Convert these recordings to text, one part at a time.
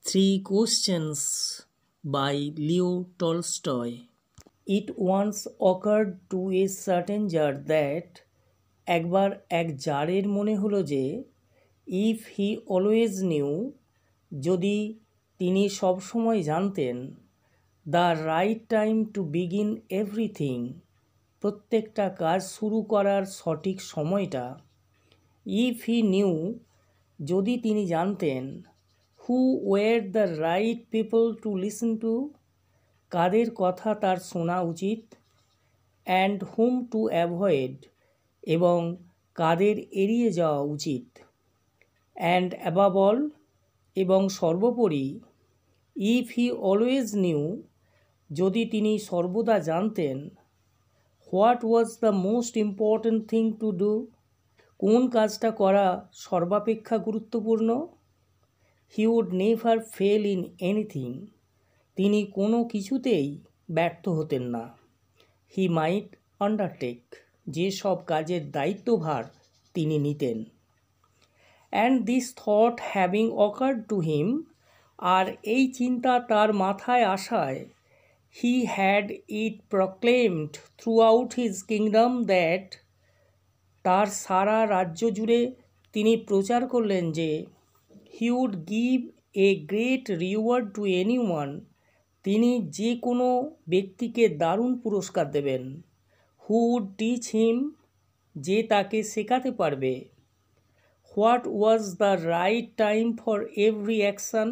Three Questions by Leo Tolstoy. It once occurred to a certain jar that একবার এক জারের মনে হলো যে if he always knew, যদি তিনি সবসময় জানতেন, the right time to begin everything, প্রত্যেকটা কাজ শুরু করার সঠিক সময়টা, if he knew, যদি তিনি জানতেন, who were the right people to listen to, কাদের কথা তার শোনা উচিত, and whom to avoid, এবং কাদের এড়িয়ে যাওয়া উচিত, and above all, এবং সর্বোপরি, if he always knew, যদি তিনি সর্বদা জানতেন, what was the most important thing to do, কোন কাজটা করা সর্বাপেক্ষা গুরুত্বপূর্ণ, he would never fail in anything, তিনি কোনো কিছুতেই ব্যর্থ হতেন না, he might undertake, যে সব কাজের দায়িত্বভার তিনি নিতেন, and this thought having occurred to him, আর এই চিন্তা তার মাথায় আসায়, he had it proclaimed throughout his kingdom that, তার সারা রাজ্য জুড়ে তিনি প্রচার করলেন যে he would give a great reward to anyone, তিনি যে কোনো ব্যক্তিকে দারুণ পুরস্কার দেবেন, who would teach him, যে তাকে শেখাতে পারবে, what was the right time for every action,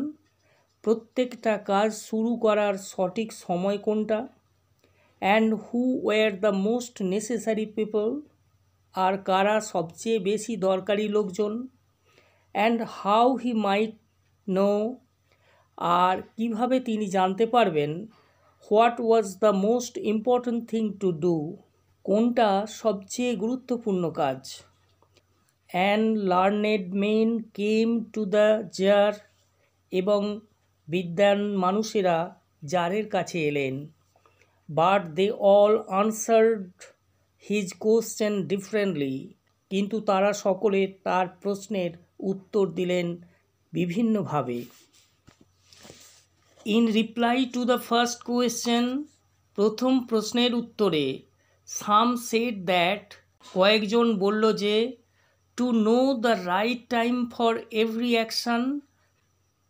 প্রত্যেকটা কাজ শুরু করার সঠিক সময় কোনটা, and who were the most necessary people, আর কারা সবচেয়ে বেশি দরকারি লোকজন, and how he might know, আর কিভাবে তিনি জানতে পারবেন, what was the most important thing to do, কোনটা সবচেয়ে গুরুত্বপূর্ণ কাজ, and learned men came to the jar, এবং বিদ্বান মানুষেরা জারের কাছে এলেন, but they all answered his question differently, কিন্তু তারা সকলে তার প্রশ্নের উত্তর দিলেন বিভিন্নভাবে। In reply to the first question, প্রথম প্রশ্নের উত্তরে, some said that, কয়েকজন বলল যে to know the right time for every action,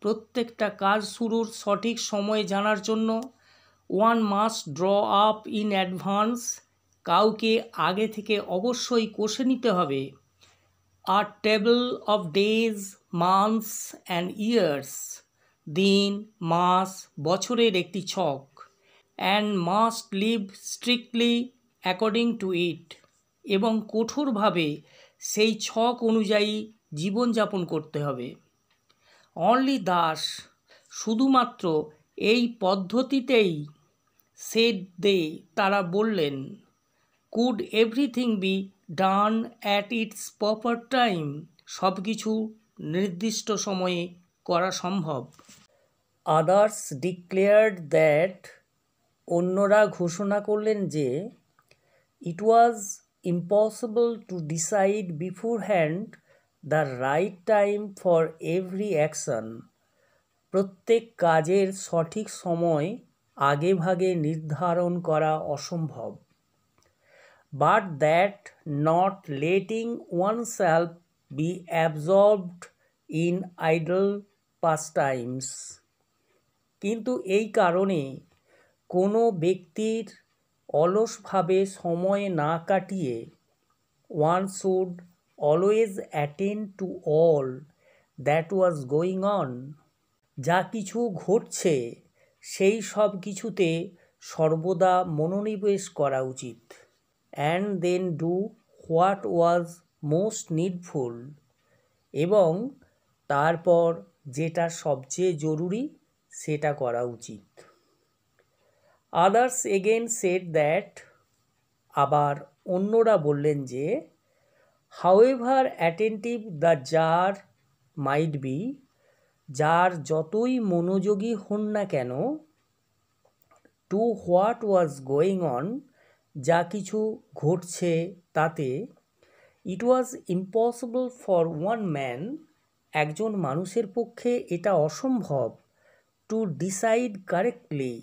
প্রত্যেকটা কাজ শুরুর সঠিক সময় জানার জন্য one must draw up in advance, কাউকে আগে থেকে অবশ্যই কষে নিতে হবে, a table of days, months and years, দিন, মাস, বছরের একটি ছক, and must live strictly according to it, এবং কঠোরভাবে সেই ছক অনুযায়ী জীবনযাপন করতে হবে, only thus, শুধুমাত্র এই পদ্ধতিতেই, said they, তারা বললেন, could everything be done at its proper time, সব কিছু নির্দিষ্ট সময়ে করা সম্ভব। others declared that, অন্যরা ঘোষণা করলেন যে it was impossible to decide beforehand the right time for every action, প্রত্যেক কাজের সঠিক সময় আগেভাগে নির্ধারণ করা অসম্ভব, but that not letting oneself be absorbed in idle pastimes, কিন্তু এই কারণে কোনো ব্যক্তির অলসভাবে সময় না কাটিয়ে one should always attend to all that was going on, যা কিছু ঘটছে সেই সব কিছুতে সর্বদা মনোনিবেশ করা উচিত, and then do what was most needful, এবং তারপর যেটা সবচেয়ে জরুরি সেটা করা উচিত। others again said that, আবার অন্যরা বললেন যে however attentive the jar might be, যার যতই মনোযোগী হন না কেন, to what was going on, যা কিছু ঘটছে তাতে, it was impossible for one man, একজন মানুষের পক্ষে এটা অসম্ভব, টু ডিসাইড কারেক্টলি,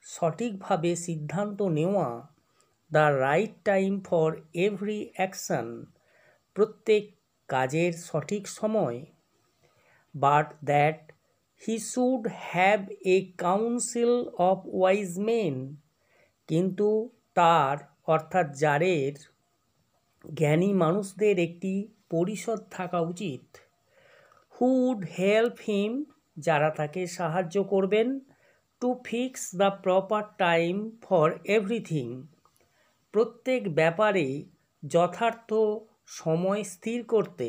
সঠিকভাবে সিদ্ধান্ত নেওয়া, the right time for every action, প্রত্যেক কাজের সঠিক সময়, but that he should have a council of wise men, কিন্তু তার অর্থাৎ জারের জ্ঞানী মানুষদের একটি পরিষদ থাকা উচিত, হু উড হেল্প হিম, যারা তাকে সাহায্য করবেন, to fix the proper time for everything, প্রত্যেক ব্যাপারে যথার্থ সময় স্থির করতে।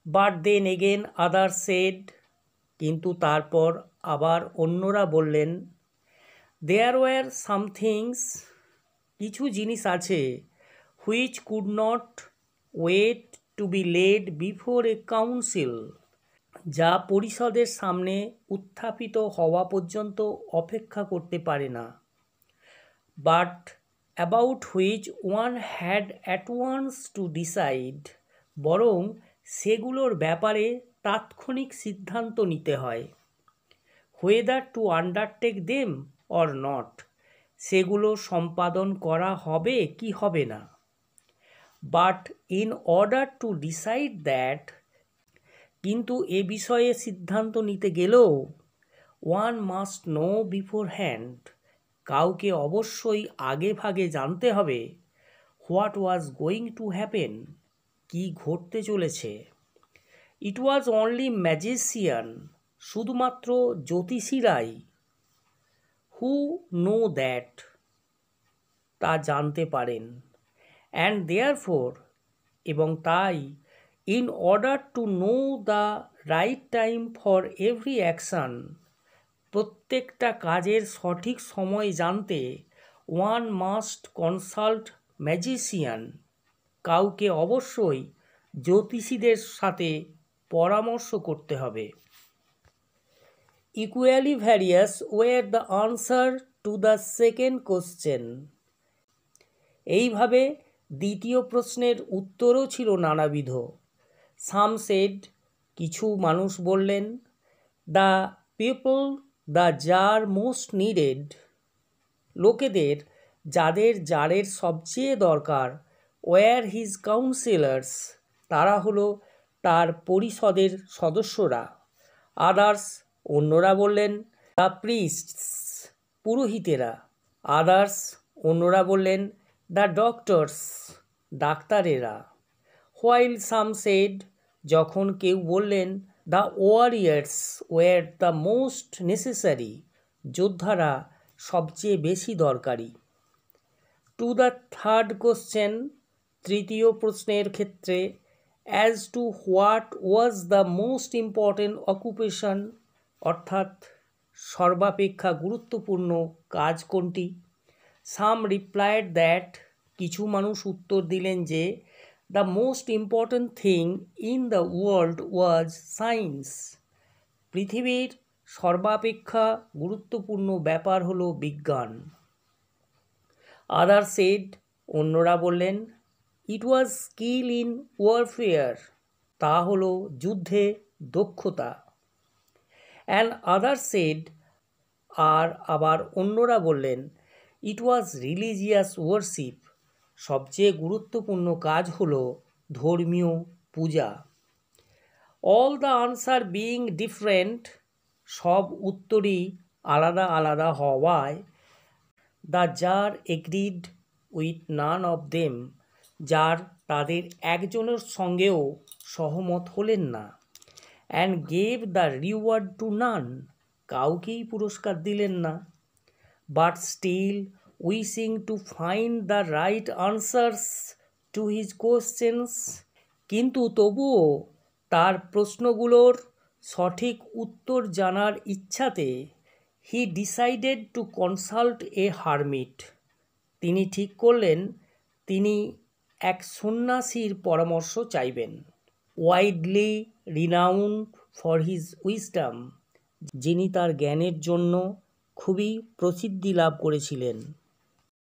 But then again other said, কিন্তু তারপর আবার অন্যরা বললেন, দেয়ার ওয়ার সাম থিংস, কিছু জিনিস আছে, which could not wait to be laid before a council, যা পরিষদের সামনে উত্থাপিত হওয়া পর্যন্ত অপেক্ষা করতে পারে না, but about which one had at once to decide, বরং সেগুলোর ব্যাপারে তাৎক্ষণিক সিদ্ধান্ত নিতে হয়, whether to undertake them or not, সেগুলো সম্পাদন করা হবে কি হবে না। But in order to decide that, কিন্তু এ বিষয়ে সিদ্ধান্ত নিতে গেলেও, one must know beforehand, কাউকে অবশ্যই আগে ভাগে জানতে হবে, what was going to happen, কি ঘটতে চলেছে। ইট ওয়াজ অনলি ম্যাজিশিয়ান, শুধুমাত্র জ্যোতিষীরাই, হু নো দ্যাট, তা জানতে পারেন, অ্যান্ড দেয়ারফোর, এবং তাই, in order to know the right time for every action, প্রত্যেকটা কাজের সঠিক সময় জানতে, ওয়ান মাস্ট কনসাল্ট ম্যাজিশিয়ান, কাউকে অবশ্যই জ্যোতিষীদের সাথে পরামর্শ করতে হবে। Equally various were the answer to the second question, এইভাবে দ্বিতীয় প্রশ্নের উত্তরও ছিল নানাবিধ। সাম সেড, কিছু মানুষ বললেন, the people the tsar most needed, লোকেদের যাদের জারের সবচেয়ে দরকার, ওয়ার হিজ কাউন্সিলার্স, তারা হলো তার পরিষদের সদস্যরা। আদার্স, অন্যরা বললেন, দ্য প্রিস্টস, পুরোহিতেরা। আদার্স, অন্যরা বললেন, দ্য ডক্টরস, ডাক্তারেরা। হোয়াইল সাম সেড, যখন কেউ বললেন, the warriors were the most necessary, যোদ্ধারা সবচেয়ে বেশি দরকারি। টু দ্য থার্ড কোশ্চেন, তৃতীয় প্রশ্নের ক্ষেত্রে, as to what was the most important occupation, অর্থাৎ সর্বাপেক্ষা গুরুত্বপূর্ণ কাজ কোনটি। সাম রিপ্লাইড দ্যাট, কিছু মানুষ উত্তর দিলেন যে, the most important thing in the world was science, পৃথিবীর সর্বাপেক্ষা গুরুত্বপূর্ণ ব্যাপার হলো বিজ্ঞান। আদার সেড, অন্যরা বললেন, ইট ওয়াজ স্কিল ইন ওয়ারফেয়ার, তা হলো যুদ্ধে দক্ষতা। অ্যান্ড আদার সেড, আর আবার অন্যরা বললেন, ইট ওয়াজ রিলিজিয়াস ওয়ারশিপ, সবচেয়ে গুরুত্বপূর্ণ কাজ হলো ধর্মীয় পূজা। All the answer being different, সব উত্তরই আলাদা আলাদা হওয়ায়, the tsar agreed with none of them, tsar তাদের একজনের সঙ্গেও সহমত হলেন না। And gave the reward to none, কাউকেই পুরস্কার দিলেন না। But still wishing to find the right answers to his questions, কিন্তু তবুও তার প্রশ্নগুলোর সঠিক উত্তর জানার ইচ্ছাতে, he decided to consult a hermit, তিনি ঠিক করলেন তিনি এক সন্ন্যাসীর পরামর্শ চাইবেন। Widely renowned for his wisdom, যিনি তার জ্ঞানের জন্য খুবই প্রসিদ্ধি লাভ করেছিলেন।